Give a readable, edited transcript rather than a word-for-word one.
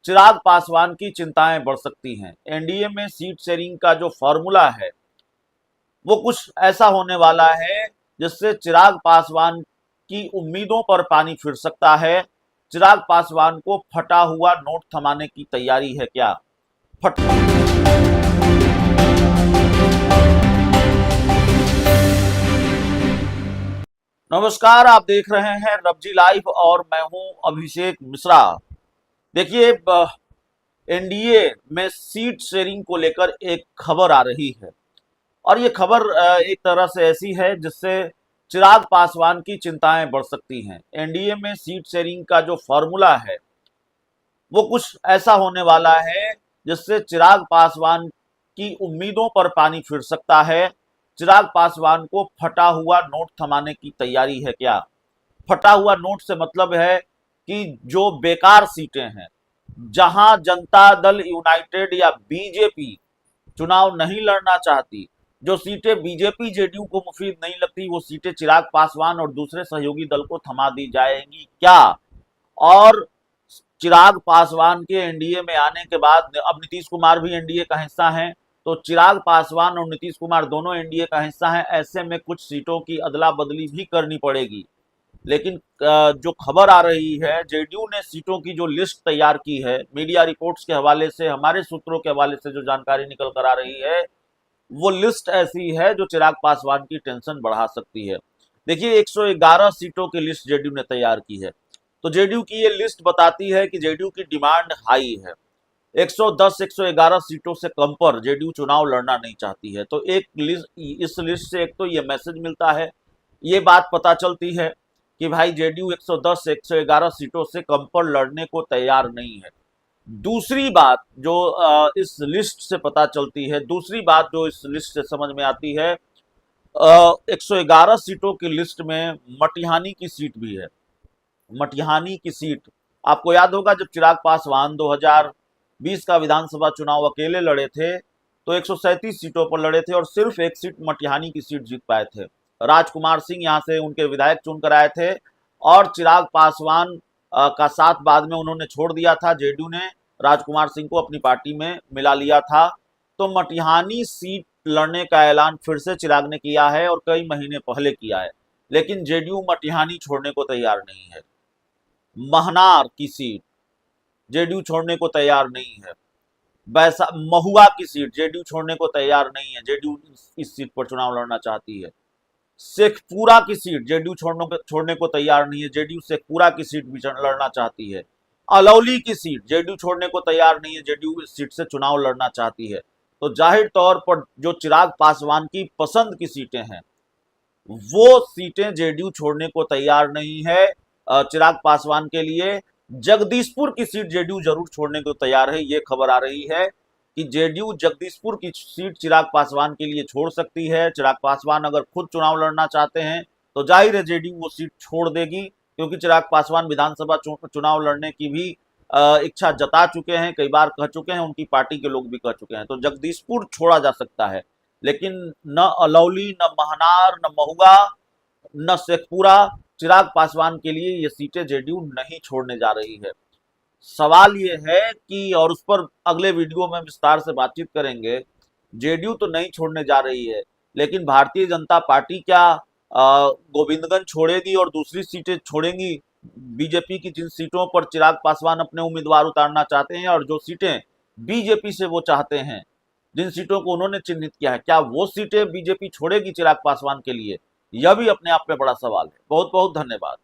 चिराग पासवान की चिंताएं बढ़ सकती हैं। एनडीए में सीट शेयरिंग का जो फॉर्मूला है वो कुछ ऐसा होने वाला है जिससे चिराग पासवान की उम्मीदों पर पानी फिर सकता है। चिराग पासवान को फटा हुआ नोट थमाने की तैयारी है क्या? फट नमस्कार, आप देख रहे हैं रबजी लाइव और मैं हूं अभिषेक मिश्रा। देखिए, एनडीए में सीट शेयरिंग को लेकर एक खबर आ रही है और ये खबर एक तरह से ऐसी है जिससे चिराग पासवान की चिंताएं बढ़ सकती हैं। एनडीए में सीट शेयरिंग का जो फॉर्मूला है वो कुछ ऐसा होने वाला है जिससे चिराग पासवान की उम्मीदों पर पानी फिर सकता है। चिराग पासवान को फटा हुआ नोट थमाने की तैयारी है क्या? फटा हुआ नोट से मतलब है कि जो बेकार सीटें हैं, जहां जनता दल यूनाइटेड या बीजेपी चुनाव नहीं लड़ना चाहती, जो सीटें बीजेपी जेडीयू को मुफीद नहीं लगती, वो सीटें चिराग पासवान और दूसरे सहयोगी दल को थमा दी जाएंगी क्या? और चिराग पासवान के एनडीए में आने के बाद अब नीतीश कुमार भी एनडीए का हिस्सा हैं, तो चिराग पासवान और नीतीश कुमार दोनों एनडीए का हिस्सा हैं। ऐसे में कुछ सीटों की अदला बदली भी करनी पड़ेगी। लेकिन जो खबर आ रही है, जेडीयू ने सीटों की जो लिस्ट तैयार की है, मीडिया रिपोर्ट्स के हवाले से, हमारे सूत्रों के हवाले से जो जानकारी निकल कर आ रही है, वो लिस्ट ऐसी है जो चिराग पासवान की टेंशन बढ़ा सकती है। देखिए, 111 सीटों की लिस्ट जेडीयू ने तैयार की है। तो जेडीयू की ये लिस्ट बताती है कि जेडीयू की डिमांड हाई है। 110 111 सीटों से कम पर जेडीयू चुनाव लड़ना नहीं चाहती है। तो एक लिस्ट, इस लिस्ट से एक तो ये मैसेज मिलता है, ये बात पता चलती है कि भाई जेडीयू 110 111 सीटों से कम पर लड़ने को तैयार नहीं है। दूसरी बात जो इस लिस्ट से पता चलती है, दूसरी बात जो इस लिस्ट से समझ में आती है, 111 सीटों की लिस्ट में मटिहानी की सीट भी है। मटिहानी की सीट, आपको याद होगा जब चिराग पासवान 2020 का विधानसभा चुनाव अकेले लड़े थे तो 137 सीटों पर लड़े थे और सिर्फ एक सीट मटिहानी की सीट जीत पाए थे। राजकुमार सिंह यहां से उनके विधायक चुनकर आए थे और चिराग पासवान का साथ बाद में उन्होंने छोड़ दिया था। जेडीयू ने राजकुमार सिंह को अपनी पार्टी में मिला लिया था। तो मटिहानी सीट लड़ने का ऐलान फिर से चिराग ने किया है और कई महीने पहले किया है, लेकिन जेडीयू मटिहानी छोड़ने को तैयार नहीं है। महनार की सीट जेडीयू छोड़ने को तैयार नहीं है। वैसा महुआ की सीट जेडीयू छोड़ने को तैयार नहीं है, जेडीयू इस सीट पर चुनाव लड़ना चाहती है। शेखपुरा की सीट जेडीयू छोड़ने को तैयार नहीं है, जेडीयू शेखपुरा की सीट भी लड़ना चाहती है। अलौली की सीट जेडीयू छोड़ने को तैयार नहीं है, जेडीयू इस सीट से चुनाव लड़ना चाहती है। तो जाहिर तौर पर जो चिराग पासवान की पसंद की सीटें हैं वो सीटें जेडीयू छोड़ने को तैयार नहीं है। चिराग पासवान के लिए जगदीशपुर की सीट जेडीयू जरूर छोड़ने को तैयार है। ये खबर आ रही है कि जेडीयू जगदीशपुर की सीट चिराग पासवान के लिए छोड़ सकती है। चिराग पासवान अगर खुद चुनाव लड़ना चाहते हैं तो जाहिर है जेडीयू वो सीट छोड़ देगी, क्योंकि चिराग पासवान विधानसभा चुनाव लड़ने की भी इच्छा जता चुके हैं, कई बार कह चुके हैं, उनकी पार्टी के लोग भी कह चुके हैं। तो जगदीशपुर छोड़ा जा सकता है, लेकिन न अलौली, न महनार, न महुआ, न शेखपुरा, चिराग पासवान के लिए ये सीटें जेडीयू नहीं छोड़ने जा रही है। सवाल ये है कि, और उस पर अगले वीडियो में विस्तार से बातचीत करेंगे, जेडीयू तो नहीं छोड़ने जा रही है, लेकिन भारतीय जनता पार्टी क्या गोविंदगंज छोड़ेगी और दूसरी सीटें छोड़ेंगी? बीजेपी की जिन सीटों पर चिराग पासवान अपने उम्मीदवार उतारना चाहते हैं और जो सीटें बीजेपी से वो चाहते हैं, जिन सीटों को उन्होंने चिन्हित किया है, क्या वो सीटें बीजेपी छोड़ेगी चिराग पासवान के लिए? यह भी अपने आप में बड़ा सवाल है। बहुत बहुत धन्यवाद।